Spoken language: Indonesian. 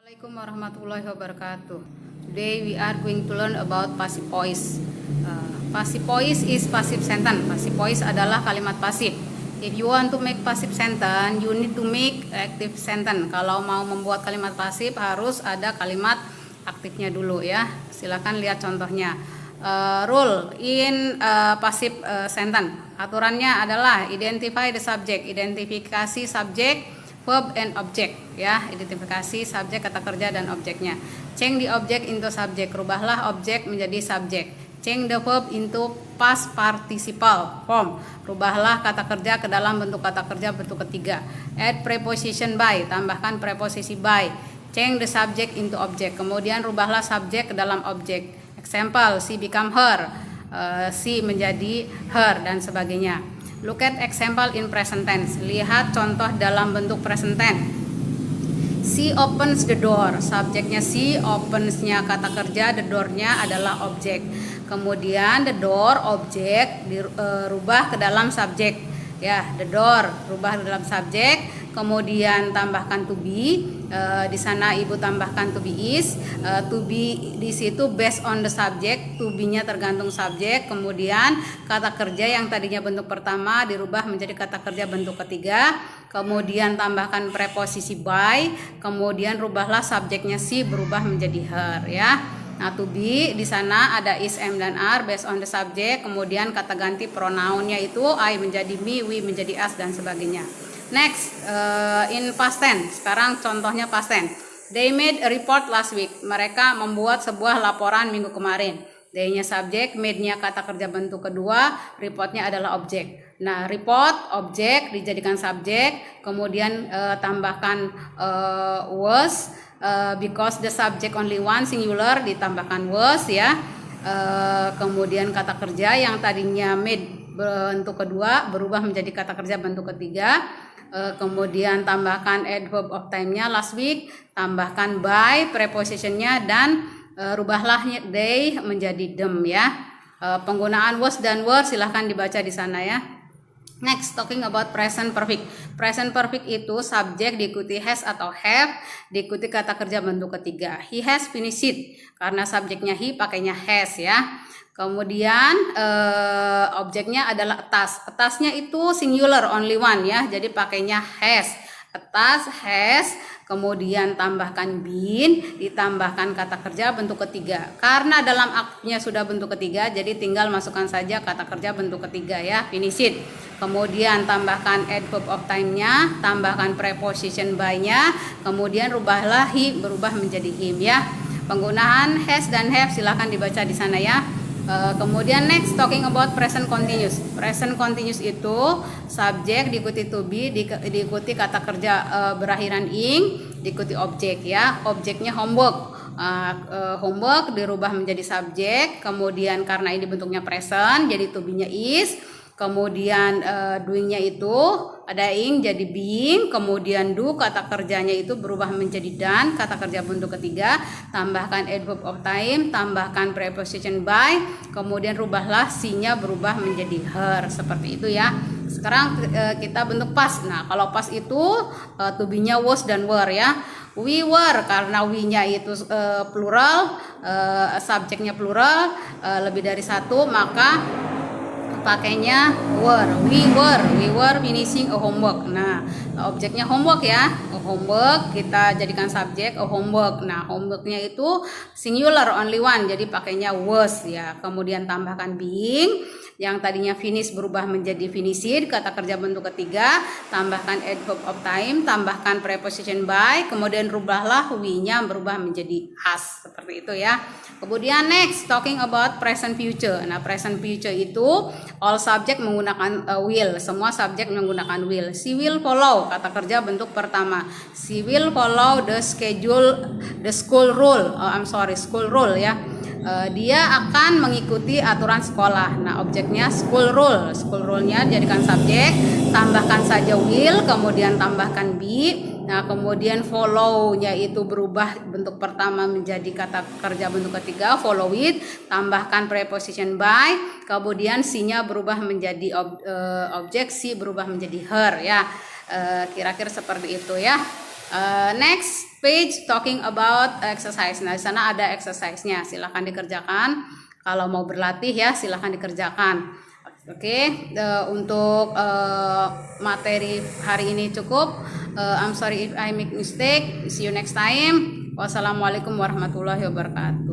Assalamualaikum warahmatullahi wabarakatuh. Today we are going to learn about passive voice. Passive voice is passive sentence. Passive voice adalah kalimat pasif. If you want to make passive sentence, you need to make active sentence. Kalau mau membuat kalimat pasif harus ada kalimat aktifnya dulu ya. Silakan lihat contohnya. Rule in passive sentence. Aturannya adalah identify the subject, identifikasi subjek, verb and object ya, identifikasi subjek, kata kerja dan objeknya. Change the object into subject, rubahlah objek menjadi subjek. Change the verb into past participle form, rubahlah kata kerja ke dalam bentuk kata kerja bentuk ketiga. Add preposition by, tambahkan preposisi by. Change the subject into object, kemudian rubahlah subjek ke dalam objek. Example, she become her, she menjadi her dan sebagainya. Look at example in present tense. Lihat contoh dalam bentuk present tense. She opens the door. Subjeknya she, opens-nya kata kerja, the door-nya adalah objek. Kemudian the door objek dirubah ke dalam subjek. Ya, the door rubah ke dalam subjek. Kemudian tambahkan to be. Di sana ibu tambahkan to be is. To be di situ based on the subject, to be-nya tergantung subjek. Kemudian kata kerja yang tadinya bentuk pertama dirubah menjadi kata kerja bentuk ketiga. Kemudian tambahkan preposisi by. Kemudian rubahlah subjeknya she berubah menjadi her ya. Nah, to be di sana ada is, am dan are based on the subject. Kemudian kata ganti pronounnya itu I menjadi me, we menjadi us dan sebagainya. Next, in past tense. Sekarang contohnya past tense. They made a report last week. Mereka membuat sebuah laporan minggu kemarin. They-nya subjek, made-nya kata kerja bentuk kedua, report-nya adalah objek. Nah, report, objek dijadikan subjek, kemudian tambahkan was, because the subject only one, singular, ditambahkan was ya. Kemudian kata kerja yang tadinya made bentuk kedua berubah menjadi kata kerja bentuk ketiga. Kemudian tambahkan adverb of time-nya last week, tambahkan by preposition-nya dan rubahlah they menjadi them ya. Penggunaan was dan were silahkan dibaca di sana ya. Next, talking about present perfect. Present perfect itu subjek diikuti has atau have, diikuti kata kerja bentuk ketiga. He has finished it. Karena subjeknya he pakainya has ya. Kemudian objeknya adalah a task. A tasknya itu singular, only one ya. Jadi pakainya has. A task has. Kemudian tambahkan been, ditambahkan kata kerja bentuk ketiga. Karena dalam aktifnya sudah bentuk ketiga, jadi tinggal masukkan saja kata kerja bentuk ketiga ya, finish it. Kemudian tambahkan adverb of time-nya, tambahkan preposition by-nya, kemudian rubahlah he berubah menjadi him ya. Penggunaan has dan have silahkan dibaca di sana ya. Kemudian next, talking about present continuous. Present continuous itu subjek diikuti to be, diikuti kata kerja berakhiran ing, diikuti objek ya. Objeknya homework. Homework dirubah menjadi subjek. Kemudian karena ini bentuknya present, jadi to be-nya is. Kemudian doing-nya itu ada ing jadi being, kemudian do kata kerjanya itu berubah menjadi done, kata kerja bentuk ketiga, tambahkan adverb of time, tambahkan preposition by, kemudian rubahlah she-nya berubah menjadi her, seperti itu ya. Sekarang kita bentuk past. Nah, kalau past itu to be-nya was dan were ya. We were karena we-nya itu plural, subjeknya plural, lebih dari satu, maka pakainya were. We were finishing a homework. Nah, objeknya homework ya. Homework kita jadikan subjek a homework. Nah, homeworknya itu singular, only one, jadi pakainya was ya. Kemudian tambahkan being, yang tadinya finish berubah menjadi finished, kata kerja bentuk ketiga, tambahkan adverb of time, tambahkan preposition by, kemudian rubahlah we-nya berubah menjadi has, seperti itu ya. Kemudian next, talking about present future. Nah, present future itu all subject menggunakan will, semua subjek menggunakan will. She will follow, kata kerja bentuk pertama. She will follow the school rule. School rule ya. Dia akan mengikuti aturan sekolah. Nah, objeknya school rule. School rule-nya jadikan subjek, tambahkan saja will, kemudian tambahkan be. Nah, kemudian follow-nya itu berubah bentuk pertama menjadi kata kerja bentuk ketiga, follow it, tambahkan preposition by, kemudian she-nya berubah menjadi objek, she berubah menjadi her ya. Kira-kira seperti itu ya. Next page talking about exercise. Nah, di sana ada exercise-nya. Silahkan dikerjakan. Kalau mau berlatih ya, silahkan dikerjakan. Oke, untuk materi hari ini cukup. I'm sorry if I make mistake. See you next time. Wassalamualaikum warahmatullahi wabarakatuh.